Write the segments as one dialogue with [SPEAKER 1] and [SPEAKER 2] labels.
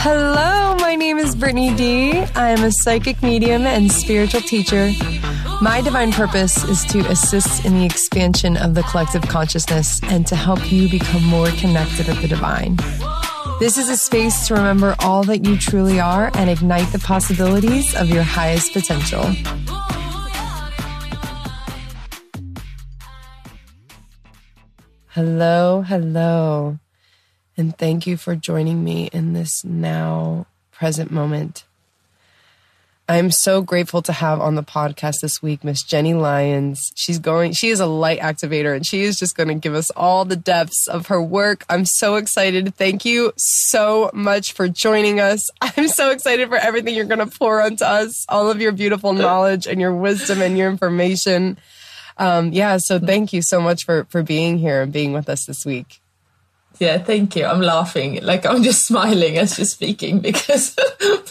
[SPEAKER 1] Hello, my name is Brittany D. I am a psychic medium and spiritual teacher. My divine purpose is to assist in the expansion of the collective consciousness and to help you become more connected with the divine. This is a space to remember all that you truly are and ignite the possibilities of your highest potential. Hello, and thank you for joining me in this now present moment. I'm so grateful to have on the podcast this week Miss Gennye Lion. She is a light activator, and she is just going to give us all the depths of her work. I'm so excited. Thank you so much for joining us. I'm so excited for everything you're going to pour onto us, all of your beautiful knowledge and your wisdom and your information. So thank you so much for being here and being with us this week.
[SPEAKER 2] Yeah, thank you. I'm laughing. Like, I'm just smiling as you're speaking because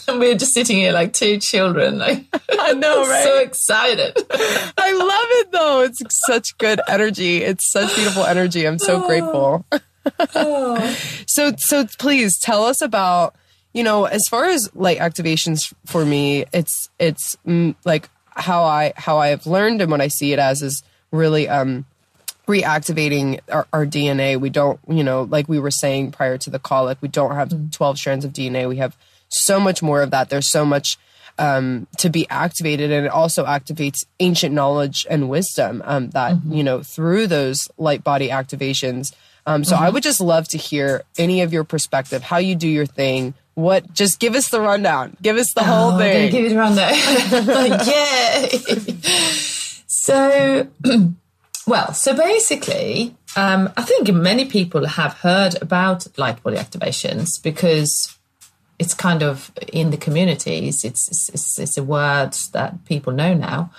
[SPEAKER 2] we're just sitting here like two children. Like,
[SPEAKER 1] I know, right?
[SPEAKER 2] So excited.
[SPEAKER 1] I love it, though. It's such good energy. It's such beautiful energy. I'm so grateful. So please tell us about, as far as light activations for me, it's like how I have learned and what I see it as is really reactivating our DNA. We don't, like we were saying prior to the call, like we don't have 12 strands of DNA. We have so much more of that. There's so much to be activated, and it also activates ancient knowledge and wisdom that, through those light body activations. So I would just love to hear any of your perspective, how you do your thing. Just give us the rundown. Give us the whole thing.
[SPEAKER 2] Give it a rundown. Yay! So basically, I think many people have heard about light body activations because it's kind of in the communities. It's a word that people know now.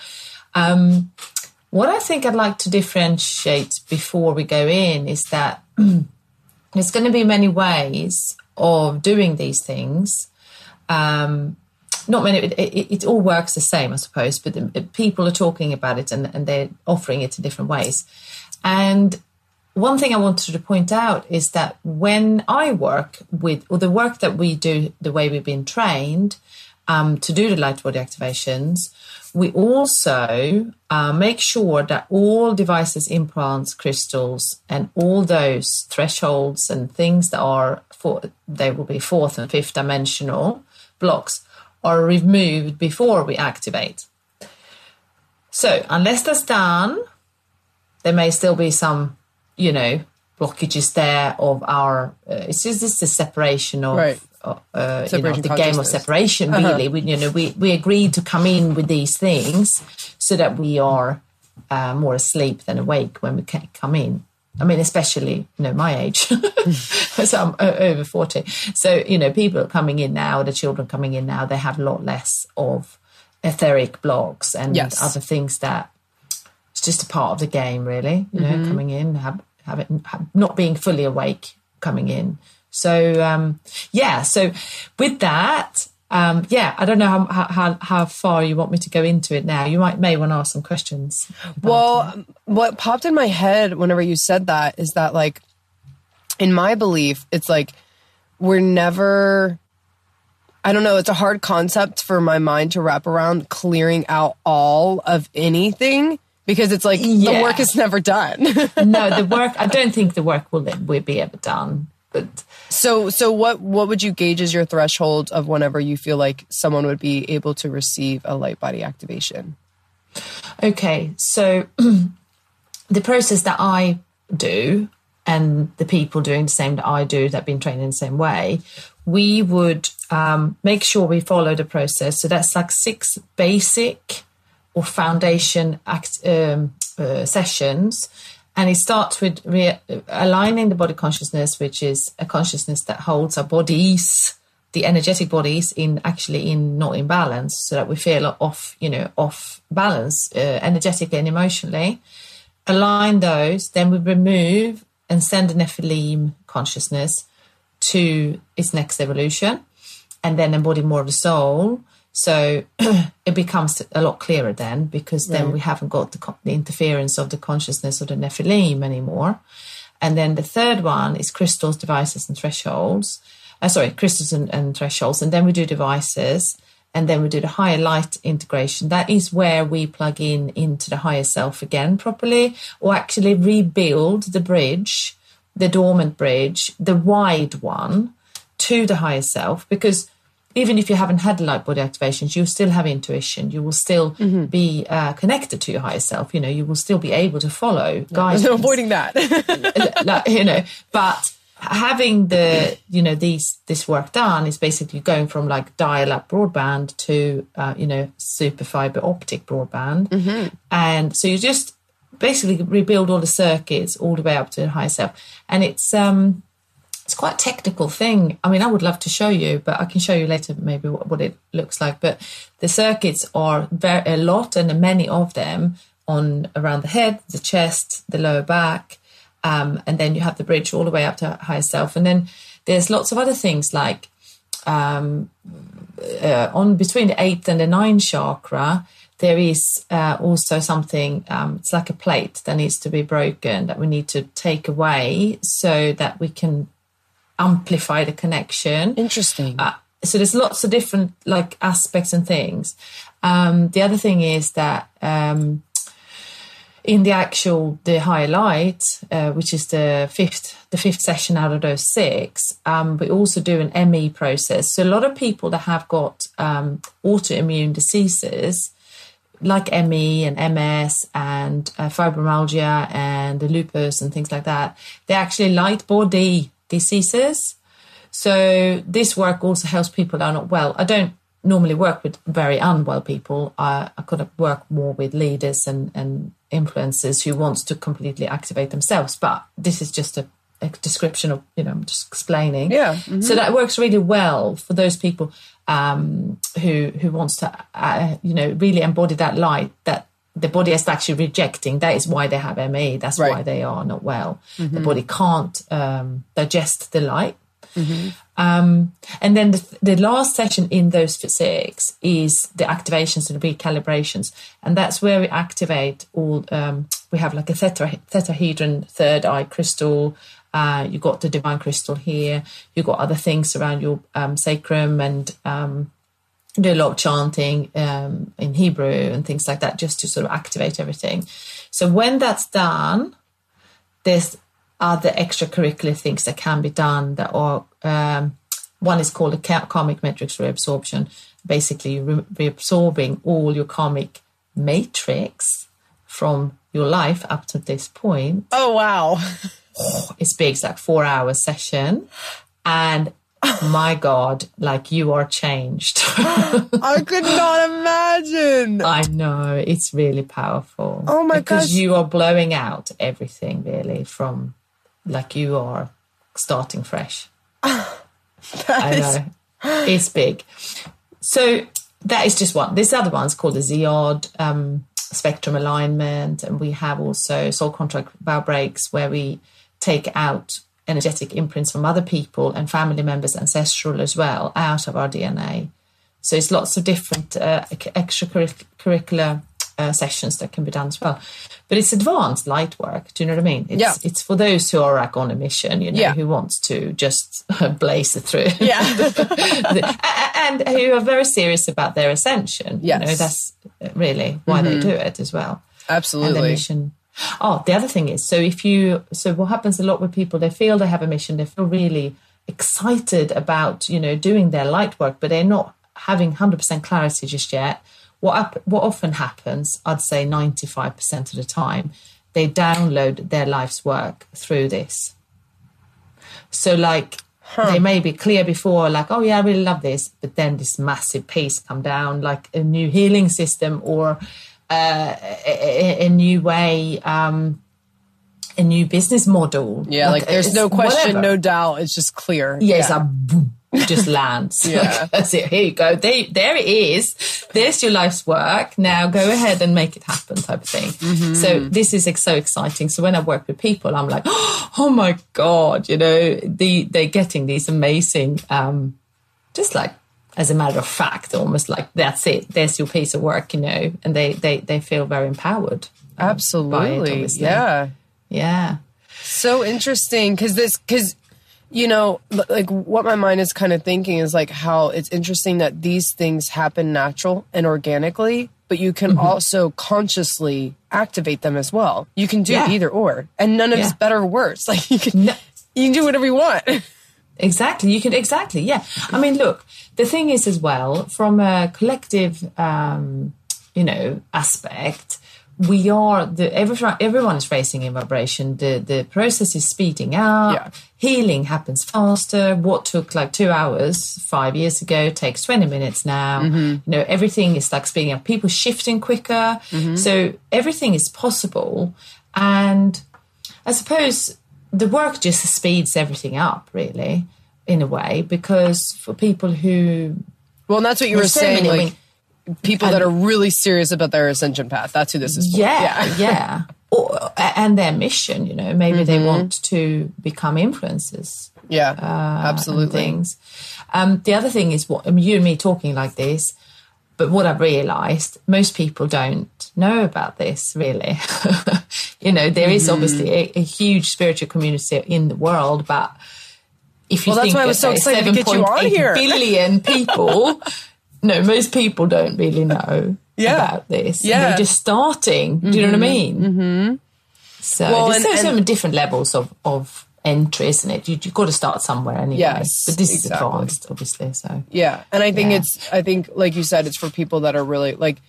[SPEAKER 2] What I think I'd like to differentiate before we go in is that there's going to be many ways of doing these things. Not many, it all works the same, I suppose, but people are talking about it and they're offering it in different ways. And one thing I wanted to point out is that when I work with, or the work that we do, the way we've been trained to do the light body activations, we also make sure that all devices, implants, crystals, and all those thresholds and things that they will be fourth and fifth dimensional blocks are removed before we activate. So unless that's done, there may still be some, blockages there of our, it's just the separation of,
[SPEAKER 1] right.
[SPEAKER 2] The game of separation, really. We agreed to come in with these things so that we are more asleep than awake when we can come in. I mean, especially, my age, so I'm over 40. So, people coming in now, the children coming in now, they have a lot less of etheric blocks and other things that it's just a part of the game, really, coming in, not being fully awake coming in. So, so with that, I don't know how far you want me to go into it now. You may want to ask some questions.
[SPEAKER 1] What popped in my head whenever you said that is that, like, in my belief, it's like we're never, I don't know, it's a hard concept for my mind to wrap around clearing out all of anything because it's like the work is never done.
[SPEAKER 2] No, I don't think the work will be ever done. But
[SPEAKER 1] So what would you gauge as your threshold of whenever you feel like someone would be able to receive a light body activation?
[SPEAKER 2] Okay, so the process that I do and the people doing the same that I do that have been trained in the same way, we would make sure we follow the process. So that's like 6 basic or foundation sessions. And it starts with aligning the body consciousness, which is a consciousness that holds our bodies, the energetic bodies, not in balance, so that we feel off balance energetically and emotionally. Align those, then we remove and send an Nephilim consciousness to its next evolution, and then embody more of the soul. So it becomes a lot clearer then, because then we haven't got the interference of the consciousness of the Nephilim anymore. And then the third one is crystals, devices, and thresholds. crystals and thresholds. And then we do devices. And then we do the higher light integration. That is where we plug into the higher self again properly, or actually rebuild the bridge, the dormant bridge, the wide one, to the higher self. Because even if you haven't had light body activations, you still have intuition. You will still be connected to your higher self. You know, you will still be able to follow guidance.
[SPEAKER 1] There's no avoiding that.
[SPEAKER 2] But having this work done is basically going from like dial-up broadband to super fiber optic broadband, and so you just basically rebuild all the circuits all the way up to the higher self. And it's quite a technical thing. I mean, I would love to show you, but I can show you later maybe what it looks like. But the circuits are a lot, and many of them on around the head, the chest, the lower back. And then you have the bridge all the way up to higher self. And then there's lots of other things like on between the 8th and the 9th chakra, there is also something, it's like a plate that needs to be broken, that we need to take away so that we can amplify the connection.
[SPEAKER 1] Interesting.
[SPEAKER 2] So there's lots of different like aspects and things. The other thing is that in the higher light, which is the fifth session out of those 6, we also do an ME process. So a lot of people that have got autoimmune diseases like ME and MS and fibromyalgia and the lupus and things like that, they're actually light body diseases. So this work also helps people that are not well. I don't normally work with very unwell people. I could have worked more with leaders and influencers who wants to completely activate themselves. But this is just a description of, I'm just explaining.
[SPEAKER 1] Yeah. Mm-hmm.
[SPEAKER 2] So that works really well for those people who wants to, really embody that light that the body is actually rejecting. That is why they have ME. That's
[SPEAKER 1] right.
[SPEAKER 2] Why they are not well.
[SPEAKER 1] Mm-hmm.
[SPEAKER 2] The body can't digest the light.
[SPEAKER 1] Mm-hmm.
[SPEAKER 2] And then the last session in those 6 is the activations and recalibrations, and that's where we activate all. We have like a tetrahedron third eye crystal. You got the divine crystal here. You got other things around your sacrum, and do a lot of chanting in Hebrew and things like that, just to sort of activate everything. So when that's done, there's other extracurricular things that can be done that are, one is called a karmic matrix reabsorption, basically reabsorbing all your karmic matrix from your life up to this point.
[SPEAKER 1] Oh, wow.
[SPEAKER 2] It's big, it's like 4-hour session. And my God, like you are changed.
[SPEAKER 1] I could not imagine.
[SPEAKER 2] I know, it's really powerful.
[SPEAKER 1] Oh my gosh.
[SPEAKER 2] Because you are blowing out everything really from, like you are starting fresh. I know. It's big. So that is just one. This other one's called the Ziod spectrum alignment. And we have also soul contract vow breaks where we take out energetic imprints from other people and family members, ancestral as well, out of our DNA. So it's lots of different extracurricular sessions that can be done as well. But it's advanced light work. Do you know what I mean? It's for those who are like on a mission, who wants to just blaze it through.
[SPEAKER 1] Yeah.
[SPEAKER 2] and who are very serious about their ascension.
[SPEAKER 1] Yes.
[SPEAKER 2] That's really why they do it as well.
[SPEAKER 1] Absolutely.
[SPEAKER 2] And their mission. Oh, the other thing is, so what happens a lot with people, they feel they have a mission, they feel really excited about, doing their light work, but they're not having 100% clarity just yet. What often happens, I'd say 95% of the time, they download their life's work through this. So they may be clear before, like, oh yeah, I really love this, but then this massive piece come down, like a new healing system or a new way, a new business model.
[SPEAKER 1] Yeah, like there's no question,
[SPEAKER 2] whatever.
[SPEAKER 1] no doubt. It's just clear.
[SPEAKER 2] Yeah, it's like boom, it just lands.
[SPEAKER 1] Yeah.
[SPEAKER 2] That's it. Here you go. There it is. There's your life's work. Now go ahead and make it happen, type of thing. Mm-hmm. So this is so exciting. So when I work with people, I'm like, oh my God, they're getting these amazing, just like, as a matter of fact, almost like that's it. There's your piece of work, and they feel very empowered.
[SPEAKER 1] Absolutely.
[SPEAKER 2] By it,
[SPEAKER 1] yeah.
[SPEAKER 2] Yeah.
[SPEAKER 1] So interesting because You know, like what my mind is kind of thinking is like how it's interesting that these things happen natural and organically, but you can also consciously activate them as well. You can do either or, and none of it's better or worse. Like you can do whatever you want.
[SPEAKER 2] Exactly. You can, exactly. Yeah. I mean, look, the thing is as well, from a collective, aspect, we are everyone is racing in vibration. The process is speeding up.
[SPEAKER 1] Yeah.
[SPEAKER 2] Healing happens faster. What took like 2 hours 5 years ago takes 20 minutes now. You know, everything is like speeding up. People shifting quicker. So everything is possible. And I suppose the work just speeds everything up, really, in a way, because for people who...
[SPEAKER 1] Well, and that's what you were saying, people that are really serious about their ascension path. That's who this is for.
[SPEAKER 2] Yeah. And their mission, you know, maybe they want to become influencers.
[SPEAKER 1] Yeah, absolutely.
[SPEAKER 2] Things. The other thing is, you and me talking like this, but what I've realised, most people don't know about this, really. You know, there is obviously a huge spiritual community in the world, but if you think
[SPEAKER 1] that's why I was so excited to get you on here.
[SPEAKER 2] 7.8 billion people... No, most people don't really know about this. Yeah. They're just starting. Do you know what I mean? So there's so many different levels of entry, isn't it? You've got to start somewhere anyway.
[SPEAKER 1] Yes,
[SPEAKER 2] but this is advanced, obviously. So
[SPEAKER 1] yeah, and I think like you said, it's for people that are really like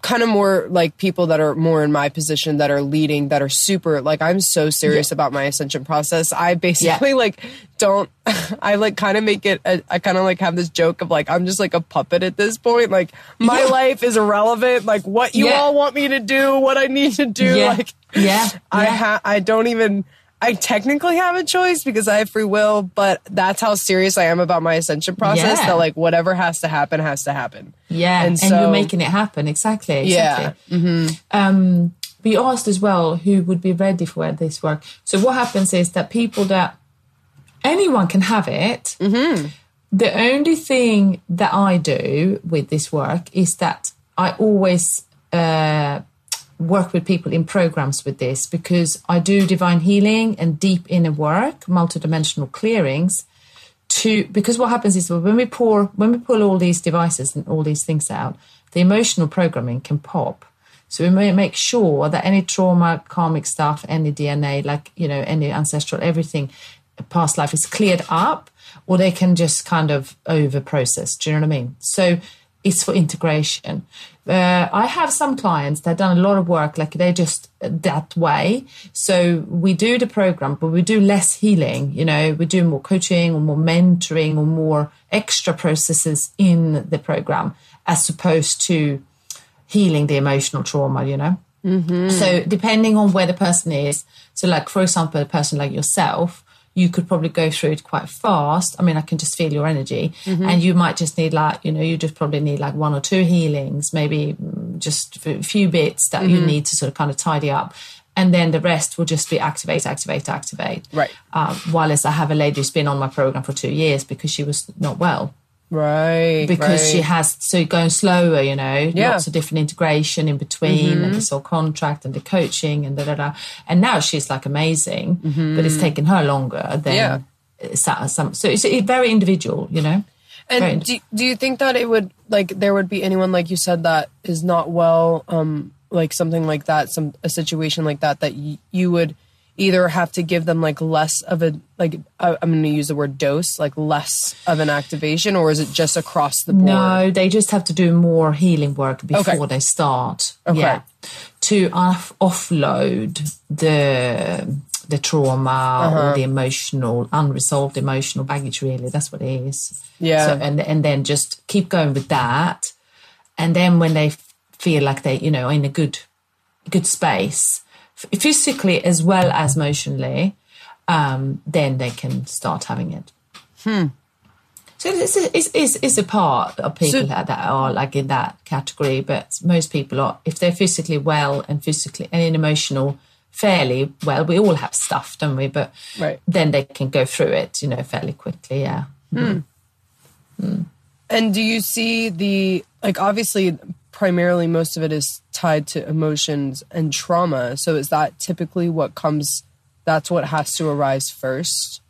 [SPEAKER 1] kind of more like people that are more in my position, that are leading, that are super, like, I'm so serious about my ascension process. I basically I like kind of make it, I kind of like have this joke of like, I'm just like a puppet at this point. Like my life is irrelevant. Like what you all want me to do, what I need to do. Like, I technically have a choice because I have free will, but that's how serious I am about my ascension process. That like whatever has to happen has to happen.
[SPEAKER 2] Yeah, and you're making it happen. Exactly.
[SPEAKER 1] Yeah.
[SPEAKER 2] We asked as well who would be ready for this work. So what happens is that anyone can have it. The only thing that I do with this work is that I always work with people in programs with this, because I do divine healing and deep inner work, multidimensional clearings, because what happens is when we pull all these devices and all these things out, the emotional programming can pop. So we may make sure that any trauma, karmic stuff, any DNA, like, you know, any ancestral, everything, past life is cleared up, or they can just kind of over process. Do you know what I mean? So it's for integration. I have some clients that have done a lot of work, like they're just that way. So we do the program, but we do less healing. You know, we do more coaching or more mentoring or more extra processes in the program, as opposed to healing the emotional trauma, you know. So depending on where the person is. So like, for example, a person like yourself, you could probably go through it quite fast. I mean, I can just feel your energy. And you might just need like, you know, you just probably need like 1 or 2 healings, maybe just a few bits that you need to sort of kind of tidy up. And then the rest will just be activate.
[SPEAKER 1] Right.
[SPEAKER 2] While I have a lady who's been on my program for 2 years because she was not well.
[SPEAKER 1] Right.
[SPEAKER 2] Because she has, so going slower, you know, lots of different integration in between, and the soul contract and the coaching and And now she's like amazing, but it's taken her longer than some. So it's very individual, you know.
[SPEAKER 1] And do you think that it would, like, there would be anyone, like you said, that is not well, like something like that, a situation like that, that you would either have to give them like less of a, like, I'm going to use the word dose, like less of an activation, or is it just across the board?
[SPEAKER 2] No, they just have to do more healing work before they start.
[SPEAKER 1] Okay.
[SPEAKER 2] Yeah. To offload the trauma or the emotional, unresolved emotional baggage, really. That's what it is.
[SPEAKER 1] Yeah.
[SPEAKER 2] So, and then just keep going with that. And then when they feel like they, you know, in a good space, physically as well as emotionally, then they can start having it. So it's a part of people that are like in that category, but most people are, if they're physically well and in emotional fairly well, we all have stuff, don't we? But then they can go through it, you know, fairly quickly. Yeah.
[SPEAKER 1] And do you see like, obviously primarily most of it is tied to emotions and trauma. So is that typically that's what has to arise first?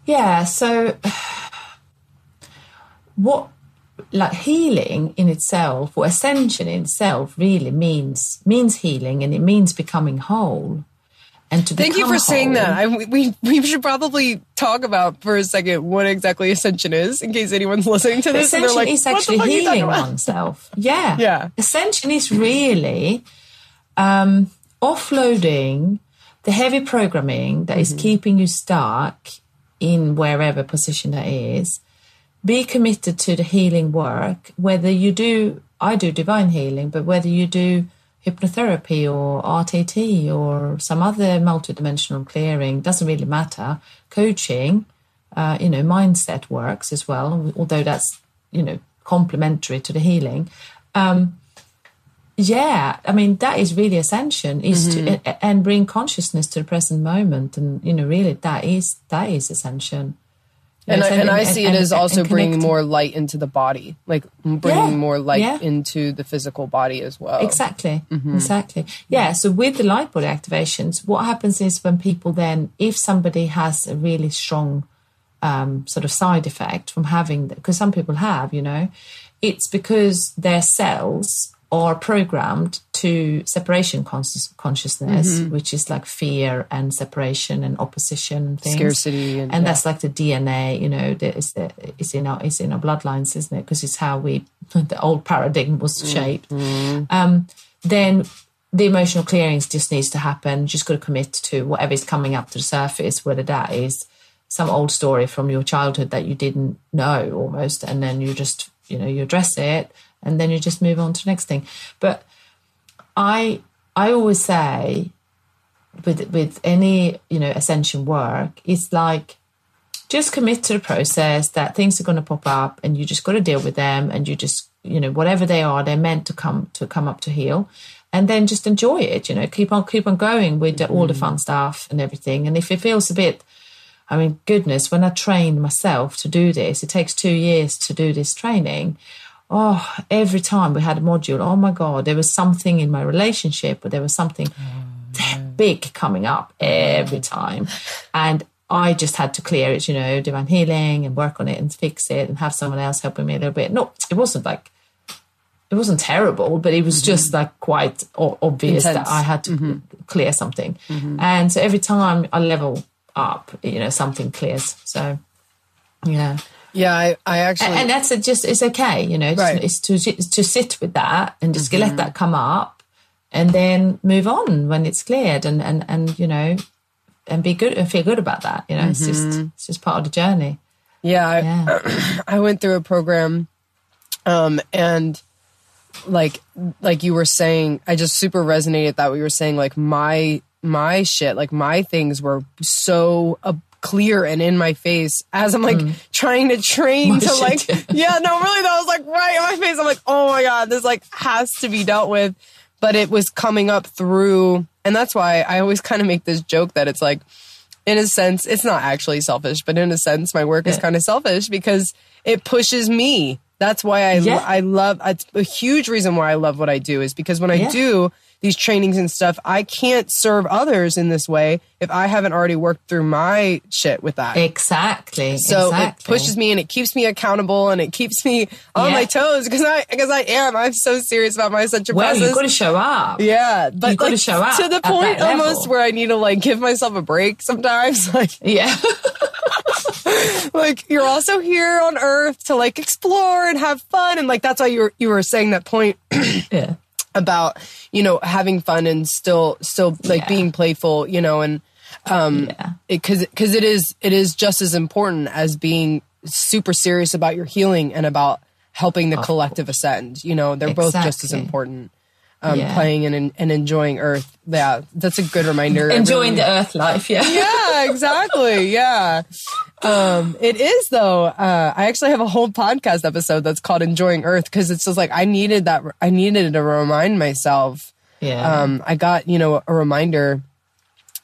[SPEAKER 2] Yeah. So what, like healing in itself, or ascension in itself, really means healing, and it means becoming whole. And to
[SPEAKER 1] Thank you for
[SPEAKER 2] whole,
[SPEAKER 1] saying that. We should probably talk about for a second what exactly ascension is, in case anyone's listening to this.
[SPEAKER 2] Ascension
[SPEAKER 1] and they're like,
[SPEAKER 2] is actually healing oneself. Yeah.
[SPEAKER 1] Yeah.
[SPEAKER 2] Ascension is really offloading the heavy programming that is keeping you stuck in wherever position that is. Be committed to the healing work, whether you do, I do divine healing, but whether you do hypnotherapy or RTT or some other multidimensional clearing, doesn't really matter. Coaching, mindset works as well, although that's, complementary to the healing. That is really ascension, is to and bring consciousness to the present moment, and really that is ascension.
[SPEAKER 1] And I see it as also bringing more light into the body, like bringing more light into the physical body as well.
[SPEAKER 2] Exactly. Yeah. So with the light body activations, what happens is when people then, if somebody has a really strong sort of side effect from having, because some people have, it's because their cells are programmed to separation consciousness, which is like fear and separation and opposition and things.
[SPEAKER 1] Scarcity.
[SPEAKER 2] And that's like the DNA, it's in our bloodlines, isn't it? Because it's how the old paradigm was shaped. Then the emotional clearings just needs to happen. You just got to commit to whatever is coming up to the surface, whether that is some old story from your childhood that you didn't know almost, and then you just, you address it, and then you just move on to the next thing. But I always say with any, ascension work, it's like, just commit to the process, that things are going to pop up and you just got to deal with them, and you just, whatever they are, they're meant to come up to heal, and then just enjoy it, keep on going with all the fun stuff and everything. And if it feels a bit, goodness, when I trained myself to do this, it takes 2 years to do this training. Oh, every time we had a module, oh my God, there was something in my relationship, or there was something big coming up every time. And I just had to clear it, divine healing and work on it and fix it and have someone else helping me a little bit. No, it wasn't terrible, but it was just like quite obvious that I had to clear something. And so every time I level up, something clears. So, yeah.
[SPEAKER 1] Yeah, I actually...
[SPEAKER 2] And that's it's okay,
[SPEAKER 1] right.
[SPEAKER 2] It's to sit with that and just let that come up, and then move on when it's cleared, and and be good and feel good about that, It's just part of the journey.
[SPEAKER 1] Yeah. I went through a program, and like you were saying, I just super resonated that what you were saying, like my shit, like my things were so clear and in my face as I'm like trying to train my to like, really, that was like right in my face. I'm like, oh my God, this like has to be dealt with. But it was coming up through, and that's why I always kind of make this joke that it's like, in a sense, it's not actually selfish, but in a sense, my work is kind of selfish because it pushes me. That's why I love, it's a huge reason why I love what I do, is because when I do these trainings and stuff, I can't serve others in this way if I haven't already worked through my shit with that.
[SPEAKER 2] Exactly.
[SPEAKER 1] So it pushes me and it keeps me accountable and it keeps me on my toes because I'm so serious about my ascension process.
[SPEAKER 2] Well, you've got to show up.
[SPEAKER 1] Yeah. But
[SPEAKER 2] you've got to show up
[SPEAKER 1] to the point almost where I need to like give myself a break sometimes. Like,
[SPEAKER 2] yeah.
[SPEAKER 1] Like, you're also here on Earth to like explore and have fun. And like, that's why you were saying that point.
[SPEAKER 2] Yeah.
[SPEAKER 1] About, having fun and still like being playful, and because it is just as important as being super serious about your healing and about helping the collective ascend. They're both just as important. Playing and enjoying Earth. Yeah, that's a good reminder.
[SPEAKER 2] Enjoying the Earth life. Yeah.
[SPEAKER 1] Yeah, exactly. Yeah. It is though. I actually have a whole podcast episode that's called Enjoying Earth, because it's just like I needed to remind myself.
[SPEAKER 2] Yeah.
[SPEAKER 1] I got, a reminder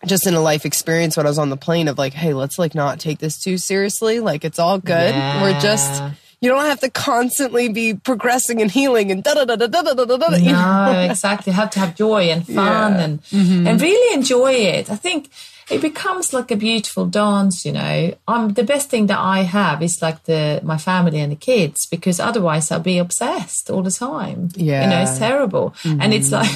[SPEAKER 1] just in a life experience when I was on the plane of like, hey, let's like not take this too seriously. Like, it's all good.
[SPEAKER 2] Yeah.
[SPEAKER 1] We're just, you don't have to constantly be progressing and healing and da-da-da-da-da-da-da-da.
[SPEAKER 2] No, exactly. You have to have joy and fun and really enjoy it. I think it becomes like a beautiful dance, you know. The best thing that I have is like my family and the kids, because otherwise I'll be obsessed all the time.
[SPEAKER 1] Yeah.
[SPEAKER 2] You know, it's terrible. And it's like,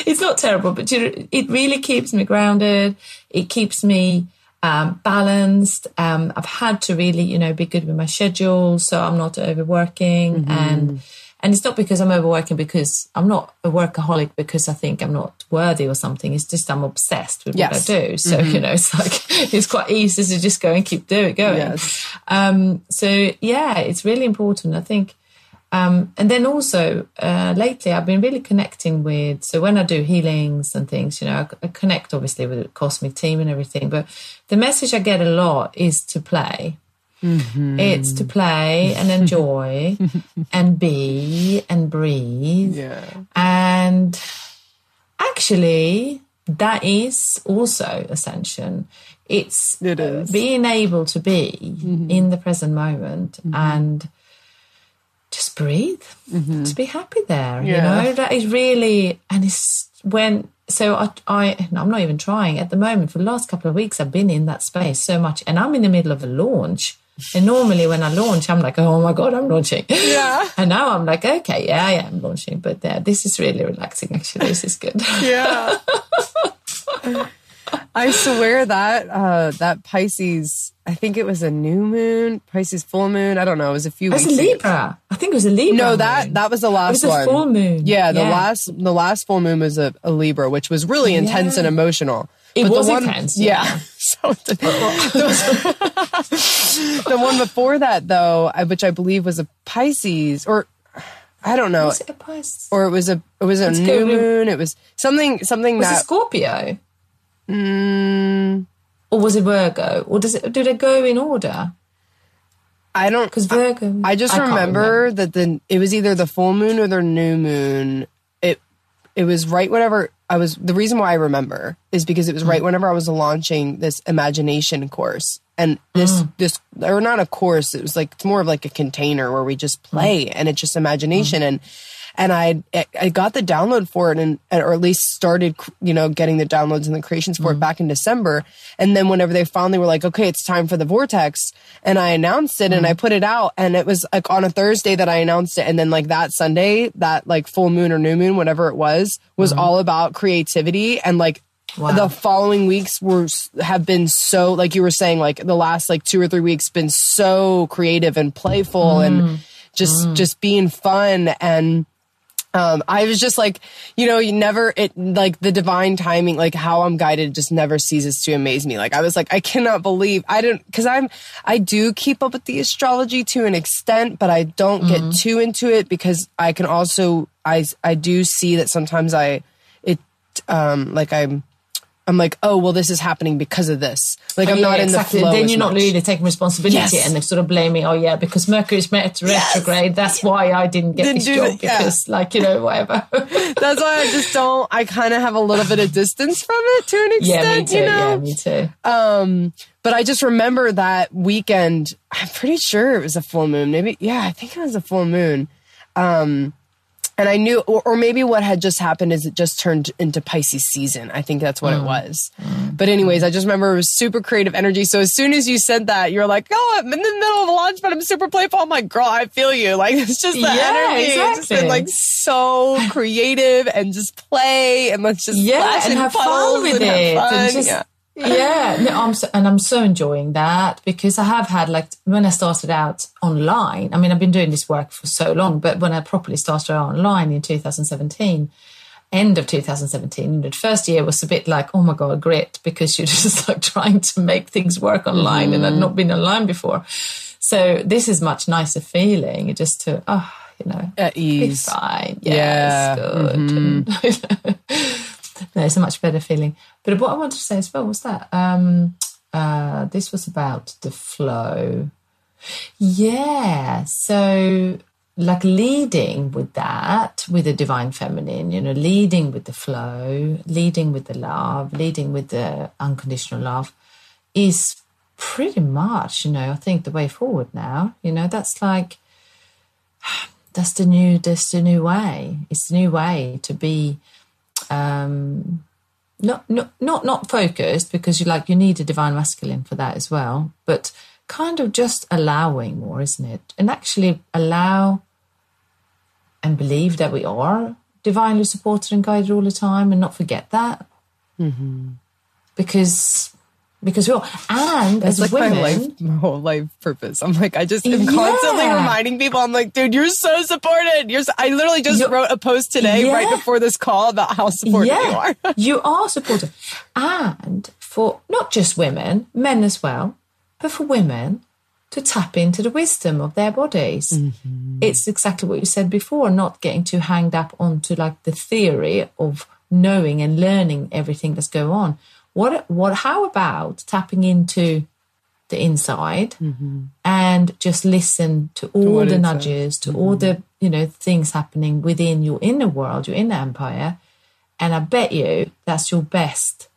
[SPEAKER 2] it's not terrible, but it really keeps me grounded. It keeps me balanced. I've had to really, you know, be good with my schedule so I'm not overworking. And it's not because I'm overworking, because I'm not a workaholic because I think I'm not worthy or something. It's just I'm obsessed with what I do. So, you know, it's like, it's quite easy to just go and keep going.
[SPEAKER 1] Yes.
[SPEAKER 2] So, yeah, it's really important, I think. And then also, lately I've been really connecting with, so when I do healings and things, you know, I connect obviously with the cosmic team and everything, but the message I get a lot is to play. It's to play and enjoy and be and breathe.
[SPEAKER 1] Yeah.
[SPEAKER 2] And actually, that is also ascension. It is being able to be in the present moment and just breathe, just be happy there. You know, that is really, and it's when, so I'm not even trying at the moment. For the last couple of weeks, I've been in that space so much, and I'm in the middle of a launch. And normally when I launch, I'm like, oh my God, I'm launching. Yeah. And now I'm like, okay, yeah, I am launching. But this is really relaxing, actually. This is good.
[SPEAKER 1] Yeah. I swear that Pisces, I think it was a new moon, Pisces full moon. I don't know. It was a few weeks
[SPEAKER 2] ago. It was a Libra. I think it was a Libra.
[SPEAKER 1] No, that was the last one.
[SPEAKER 2] It was a full moon.
[SPEAKER 1] Yeah, the last full moon was a Libra, which was really intense and emotional.
[SPEAKER 2] It was intense.
[SPEAKER 1] Yeah. So the one before that, though, which I believe was a Pisces, or I don't know.
[SPEAKER 2] Was it a Pisces?
[SPEAKER 1] Or it was a new moon. It was something
[SPEAKER 2] was
[SPEAKER 1] that.
[SPEAKER 2] it Scorpio? Or was it Virgo? Or do they go in order?
[SPEAKER 1] I don't,
[SPEAKER 2] because Virgo.
[SPEAKER 1] I just remember that it was either the full moon or the new moon. It was right whenever the reason why I remember is because it was right whenever I was launching this imagination course. And this, or not a course, it was like, it's more of like a container where we just play and it's just imagination. And I got the download for it or at least started, you know, getting the downloads and the creations for it back in December. And then whenever they finally were like, okay, it's time for the vortex. And I announced it and I put it out, and it was like on a Thursday that I announced it. And then like that Sunday, that like full moon or new moon, whatever it was all about creativity. And like, the following weeks have been so, like you were saying, like the last like 2 or 3 weeks been so creative and playful and just being fun. And I was just like, you know, like the divine timing, like how I'm guided just never ceases to amaze me. Like I was like, I cannot believe because I do keep up with the astrology to an extent, but I don't get too into it because I can also, I do see that sometimes I'm like, oh, well, this is happening because of this. Like, I'm not in the flow.
[SPEAKER 2] Then you're not really taking responsibility and they're sort of blaming, oh, yeah, because Mercury's retrograde. That's why I didn't get this job because, like, you know, whatever.
[SPEAKER 1] That's why I just don't, I kind of have a little bit of distance from it to an extent,
[SPEAKER 2] me too,
[SPEAKER 1] you know?
[SPEAKER 2] Yeah, me too.
[SPEAKER 1] But I just remember that weekend, I'm pretty sure it was a full moon. Maybe, I think it was a full moon. And I knew, or maybe what had just happened is it just turned into Pisces season. I think that's what it was. But anyways, I just remember it was super creative energy. So as soon as you said that, you're like, oh, I'm in the middle of a launch, but I'm super playful. I'm like, girl, I feel you. Like, it's just the energy. Exactly. It's just been like so creative and just play and let's just splash
[SPEAKER 2] and have fun with it. I'm so enjoying that because I have had, like, when I started out online, I mean, I've been doing this work for so long, but when I properly started out online in 2017, end of 2017, the first year was a bit like, oh my God, grit, because you're just like trying to make things work online and I'd not been online before. So this is much nicer feeling just to, you know,
[SPEAKER 1] at ease.
[SPEAKER 2] Be fine. Yeah, it's good. No, it's a much better feeling. But what I wanted to say as well was that this was about the flow. Yeah. So like leading with that, with the divine feminine, you know, leading with the flow, leading with the love, leading with the unconditional love is pretty much, I think the way forward now, that's like, that's the new way. It's the new way to be, not focused, because you need a divine masculine for that as well, but kind of just allowing more, isn't it? And actually allow and believe that we are divinely supported and guided all the time, and not forget that. Because we are. And
[SPEAKER 1] that's
[SPEAKER 2] as
[SPEAKER 1] like
[SPEAKER 2] women,
[SPEAKER 1] my whole life purpose. I'm like, I just am constantly reminding people. I'm like, dude, you're so supported. I literally just wrote a post today right before this call about how supported you are.
[SPEAKER 2] You are supported. And for not just women, men as well, but for women to tap into the wisdom of their bodies. It's exactly what you said before, not getting too hanged up onto like the theory of knowing and learning everything that's going on. How about tapping into the inside and just listen to all the nudges, to all the, things happening within your inner world, your inner empire. And I bet you that's your best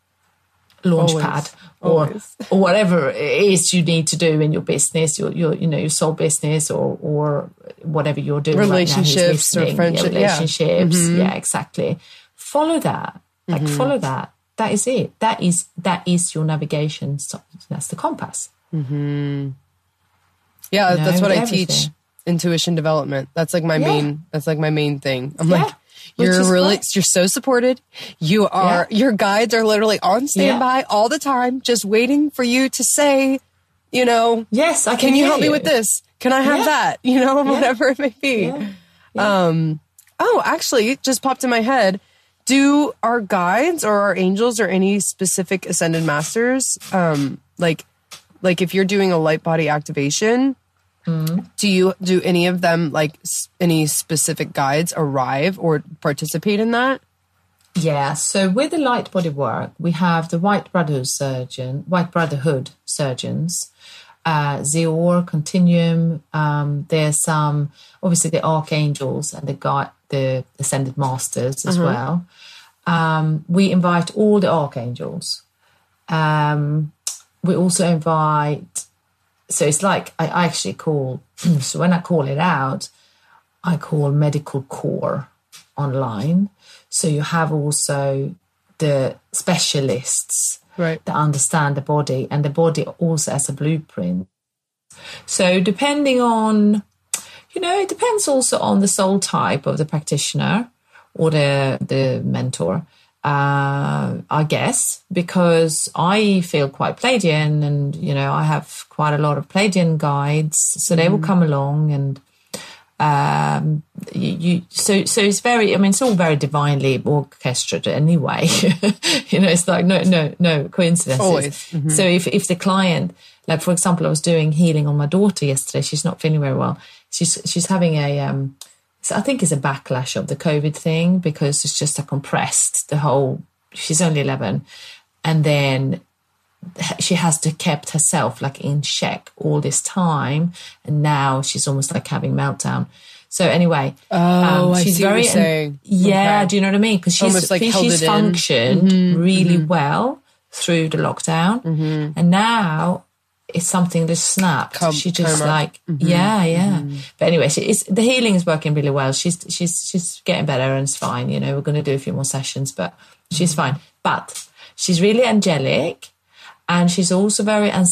[SPEAKER 2] launch pad or whatever it is you need to do in your business, your soul business or whatever you're doing
[SPEAKER 1] relationships
[SPEAKER 2] right now,
[SPEAKER 1] or friendships.
[SPEAKER 2] Relationships. Yeah, exactly. Follow that. Follow that. That is it. That is your navigation. So that's the compass.
[SPEAKER 1] Yeah, that's what I teach. Intuition development. That's like my main. That's like my main thing. I'm like, you're so supported. You are. Your guides are literally on standby all the time, just waiting for you to say,
[SPEAKER 2] yes, I
[SPEAKER 1] can you help me with this? Can I have that? Whatever it may be. Oh, actually, just popped in my head. Do our guides or our angels or any specific ascended masters, like if you're doing a light body activation, do any of them, like any specific guides, arrive or participate in that?
[SPEAKER 2] Yeah. So with the light body work, we have the White Brotherhood surgeons, Zeor, Continuum. There's some, obviously the archangels and the ascended masters as well. We invite all the archangels. We also invite, so it's like I actually call, so when I call it out, I call medical core online. So you have also the specialists that understand the body, and the body also as a blueprint. So depending on, it depends also on the soul type of the practitioner or the mentor, I guess, because I feel quite Pleiadian, and, I have quite a lot of Pleiadian guides, so they will come along, and so it's very, it's all very divinely orchestrated anyway. It's like no coincidences. Always. So if the client, like for example, I was doing healing on my daughter yesterday. She's not feeling very well. She's having I think it's a backlash of the COVID thing, because it's just she's only 11, and then she has to kept herself like in check all this time, and now she's almost like having meltdown. So anyway, she's
[SPEAKER 1] see what you're saying.
[SPEAKER 2] Yeah, do you know what I mean? Because she's functioned really well through the lockdown, and now it's something that snapped. She just like But anyway, the healing is working really well. She's getting better, and it's fine. We're going to do a few more sessions, but she's fine. But she's really angelic. And she's also very her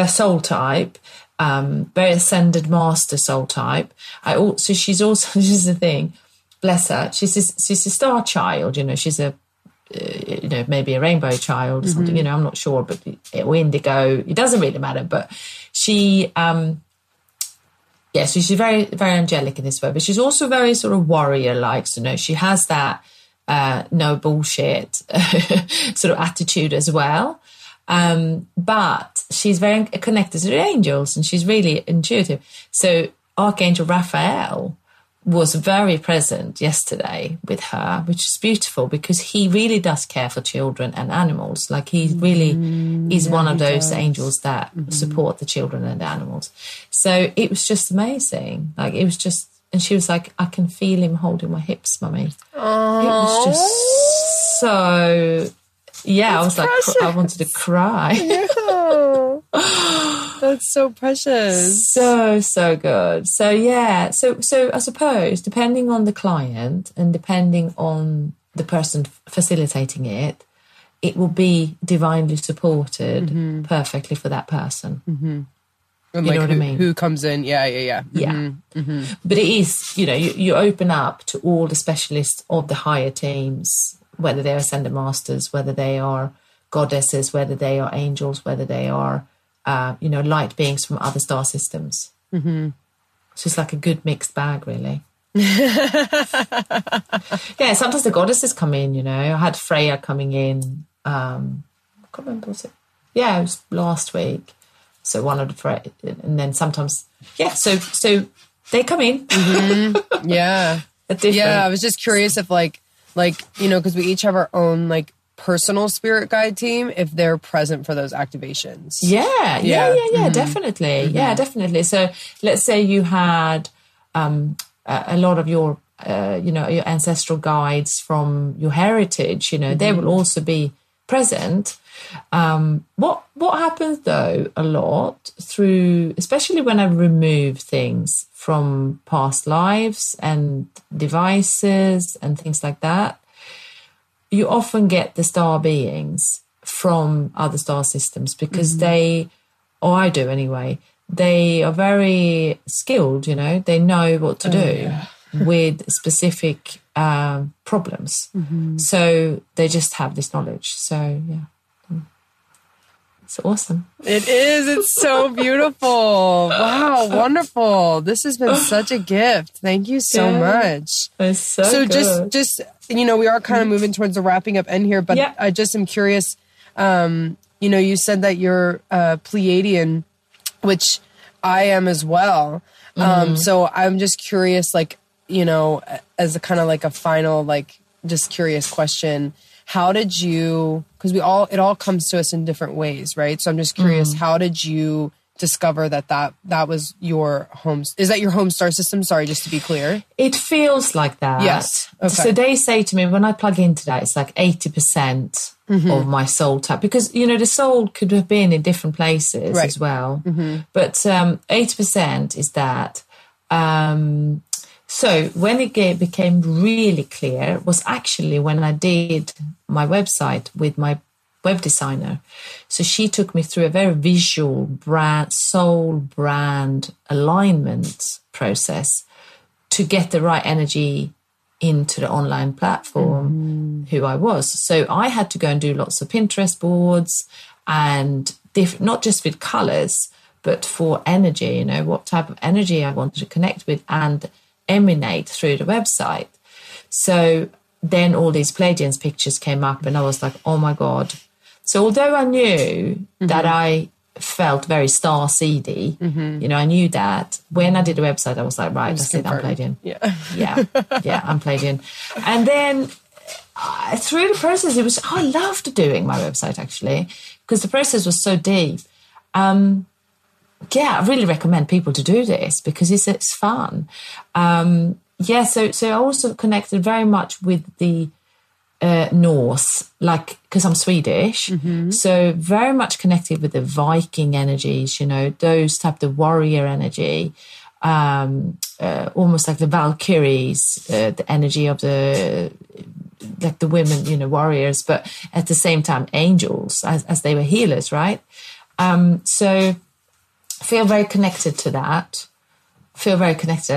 [SPEAKER 2] soul type, very ascended master soul type. She's also, this is the thing, bless her, she's a star child, she's a, maybe a rainbow child or something, I'm not sure, but, or indigo, it doesn't really matter. But she, so she's very, very angelic in this way, but she's also very sort of warrior-like, she has that, no bullshit sort of attitude as well. But she's very connected to the angels, and she's really intuitive. So Archangel Raphael was very present yesterday with her, which is beautiful, because he really does care for children and animals. Like he really is one of those angels that support the children and the animals. So it was just amazing. Like it was just, and she was like, I can feel him holding my hips, mummy. Aww. It was just so Yeah,
[SPEAKER 1] That's
[SPEAKER 2] I was
[SPEAKER 1] precious.
[SPEAKER 2] like, I wanted to cry.
[SPEAKER 1] Yeah. That's so precious.
[SPEAKER 2] So good. So yeah, so I suppose depending on the client and depending on the person facilitating it, it will be divinely supported perfectly for that person.
[SPEAKER 1] And
[SPEAKER 2] you
[SPEAKER 1] like
[SPEAKER 2] know what I mean?
[SPEAKER 1] Who comes in? Yeah.
[SPEAKER 2] Yeah. But it is, you open up to all the specialists of the higher teams, whether they are ascended masters, whether they are goddesses, whether they are angels, whether they are, light beings from other star systems. So it's like a good mixed bag, really. Yeah, sometimes the goddesses come in, I had Freya coming in. I can't remember, was it? Yeah, it was last week. So one of the Freya, and then sometimes, so they come in.
[SPEAKER 1] Yeah. Yeah, I was just curious if because we each have our own personal spirit guide team, if they're present for those activations.
[SPEAKER 2] Yeah, definitely. Yeah, definitely. So let's say you had a lot of your your ancestral guides from your heritage, they will also be present. What happens though a lot through, especially when I remove things from past lives and devices and things like that, you often get the star beings from other star systems because I do anyway, they are very skilled, they know what to do with specific problems. So they just have this knowledge. So, yeah. It's awesome.
[SPEAKER 1] It is. It's so beautiful. Wow, wonderful. This has been such a gift. Thank you so much.
[SPEAKER 2] It's so good.
[SPEAKER 1] just we are kind of moving towards the wrapping up end here, but I just am curious. You said that you're Pleiadian, which I am as well. So I'm just curious, as a kind of a final, just curious question. How did you, because it all comes to us in different ways, right? So I'm just curious, how did you discover that was your home? Is that your home star system? Sorry, just to be clear.
[SPEAKER 2] It feels like that.
[SPEAKER 1] Yes. Okay.
[SPEAKER 2] So they say to me, when I plug into that, it's like 80% of my soul type, because, the soul could have been in different places as well. But 80% is that. So when it became really clear was actually when I did my website with my web designer. So she took me through a very visual soul brand alignment process to get the right energy into the online platform, who I was. So I had to go and do lots of Pinterest boards and not just with colors, but for energy, what type of energy I wanted to connect with and emanate through the website. So then all these Pleiadians pictures came up and I was like, oh my God. So although I knew that I felt very star seedy, I knew that when I did the website, I was like, right, that's it, I'm Pleiadian. Yeah, I'm Pleiadian. And then through the process, I loved doing my website actually, because the process was so deep. I really recommend people to do this because it's fun. So I also connected very much with the Norse, because I'm Swedish. So very much connected with the Viking energies, those type of warrior energy, almost like the Valkyries, the energy of the women, warriors, but at the same time angels as they were healers, right? So feel very connected to that. And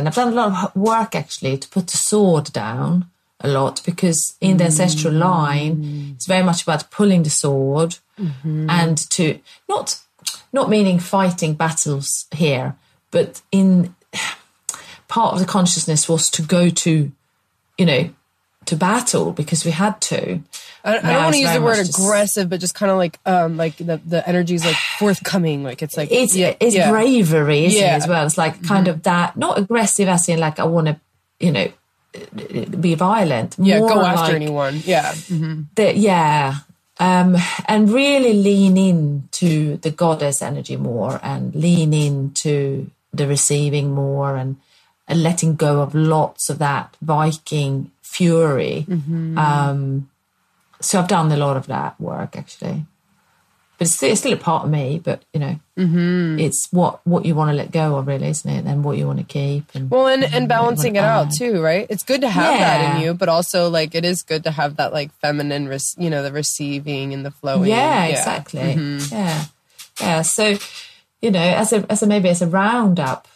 [SPEAKER 2] I've done a lot of work actually to put the sword down a lot, because in the ancestral line, it's very much about pulling the sword and to not meaning fighting battles here, but in part of the consciousness was to go to, to battle because we had to.
[SPEAKER 1] I don't want to use the word aggressive, but just kind of the energy is forthcoming. It's
[SPEAKER 2] bravery, isn't it, as well? It's kind of that, not aggressive as in I want to, be violent.
[SPEAKER 1] Yeah, go after anyone. Yeah.
[SPEAKER 2] And really lean into the goddess energy more and lean into the receiving more and letting go of lots of that Viking fury. So I've done a lot of that work, actually. But it's still a part of me, but, it's what you want to let go of, really, isn't it? And what you want to keep. And
[SPEAKER 1] balancing it out, too, right? It's good to have that in you, but also, like, it is good to have that, like, feminine, the receiving and the flowing.
[SPEAKER 2] Yeah, exactly. Yeah. So, as a roundup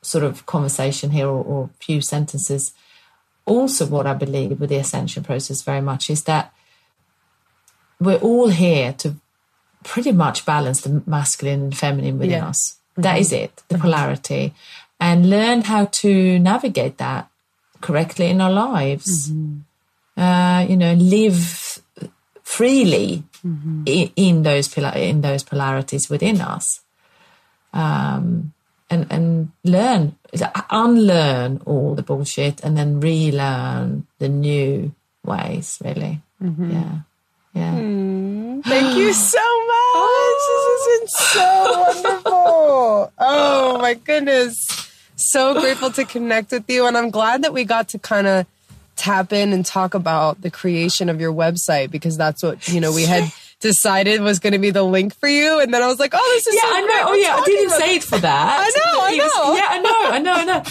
[SPEAKER 2] sort of conversation here or few sentences, also what I believe with the ascension process very much is that we're all here to pretty much balance the masculine and feminine within us. That is it, the polarity, and learn how to navigate that correctly in our lives. Live freely in those polarities within us, and unlearn all the bullshit, and then relearn the new ways. Really,
[SPEAKER 1] Thank you so much. This has been so wonderful. Oh my goodness. So grateful to connect with you. And I'm glad that we got to kind of tap in and talk about the creation of your website, because that's what, we had decided was going to be the link for you. And then I was like, oh, this is so
[SPEAKER 2] I know.
[SPEAKER 1] great.
[SPEAKER 2] Oh, yeah. I didn't say it for that.
[SPEAKER 1] I know.
[SPEAKER 2] I know. No,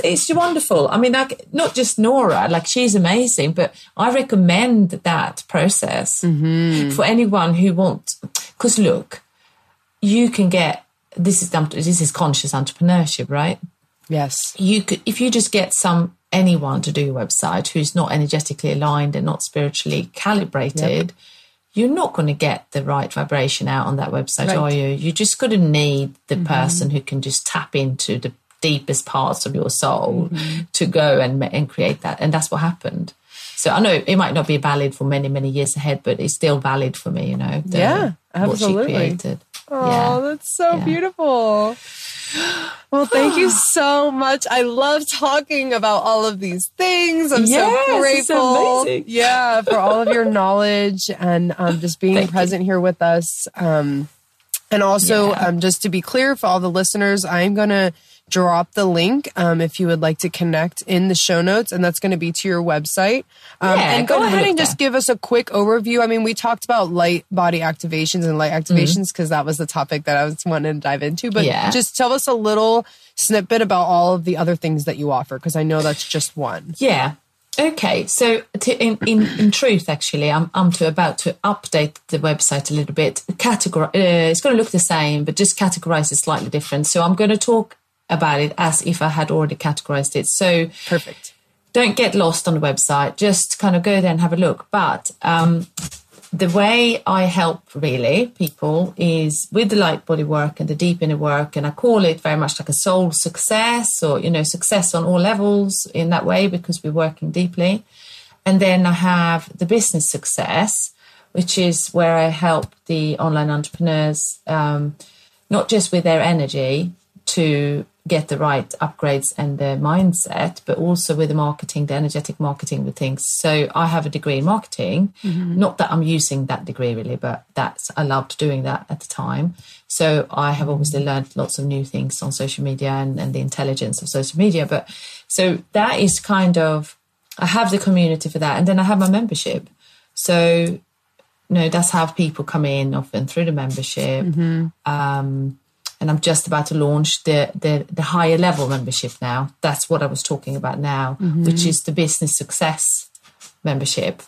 [SPEAKER 2] it's wonderful. I mean, like, not just Nora, like, she's amazing, but I recommend that process for anyone who wants, because look, you can get, this is conscious entrepreneurship, right?
[SPEAKER 1] Yes.
[SPEAKER 2] If you just get anyone to do your website who's not energetically aligned and not spiritually calibrated, you're not going to get the right vibration out on that website, are you? You just got to need the person who can just tap into the deepest parts of your soul to go and create that. And that's what happened. So I know it might not be valid for many, many years ahead, but it's still valid for me,
[SPEAKER 1] absolutely.
[SPEAKER 2] What she created.
[SPEAKER 1] Oh, that's so beautiful. Well, thank you so much. I love talking about all of these things. I'm so grateful. For all of your knowledge and just being present here with us. And also, just to be clear for all the listeners, I'm going to drop the link if you would like to connect in the show notes, and that's going to be to your website. And go ahead and just give us a quick overview. I mean, we talked about light body activations and light activations because that was the topic that I was wanting to dive into. But just tell us a little snippet about all of the other things that you offer, because I know that's just one.
[SPEAKER 2] Yeah. Okay, so in truth, actually, I'm about to update the website a little bit. It's going to look the same, but just categorize it slightly different. So I'm going to talk about it as if I had already categorized it. So
[SPEAKER 1] perfect.
[SPEAKER 2] Don't get lost on the website. Just kind of go there and have a look. But the way I help really people is with the light body work and the deep inner work. And I call it very much like a soul success, or, success on all levels in that way, because we're working deeply. And then I have the business success, which is where I help the online entrepreneurs, not just with their energy to get the right upgrades and the mindset, but also with the marketing, the energetic marketing with things. So I have a degree in marketing, not that I'm using that degree really, but I loved doing that at the time. So I have obviously learned lots of new things on social media and the intelligence of social media. But so that is kind of, I have the community for that. And then I have my membership. So, that's how people come in often through the membership. And I'm just about to launch the higher level membership now. That's what I was talking about now, which is the business success membership.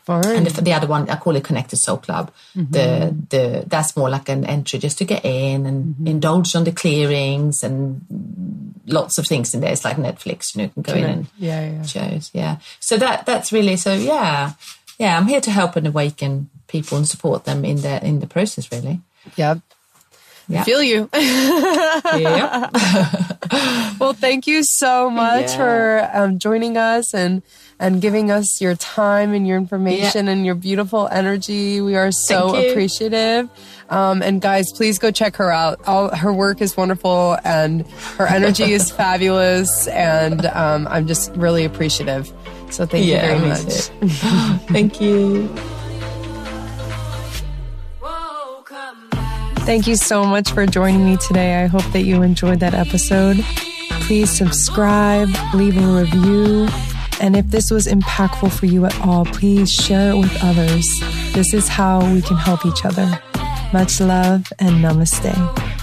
[SPEAKER 2] Fine. And the other one, I call it Connected Soul Club. That's more like an entry just to get in and indulge on the clearings and lots of things in there. It's like Netflix, you can go in and shows. So that's really, I'm here to help and awaken people and support them in the process, really.
[SPEAKER 1] Yep. I feel you. Well, thank you so much for joining us and giving us your time and your information and your beautiful energy. We are so appreciative. And guys, please go check her out. Her work is wonderful and her energy is fabulous. And I'm just really appreciative. So thank you very much.
[SPEAKER 2] Thank you.
[SPEAKER 1] Thank you so much for joining me today. I hope that you enjoyed that episode. Please subscribe, leave a review, And if this was impactful for you at all, please share it with others. This is how we can help each other. Much love and namaste.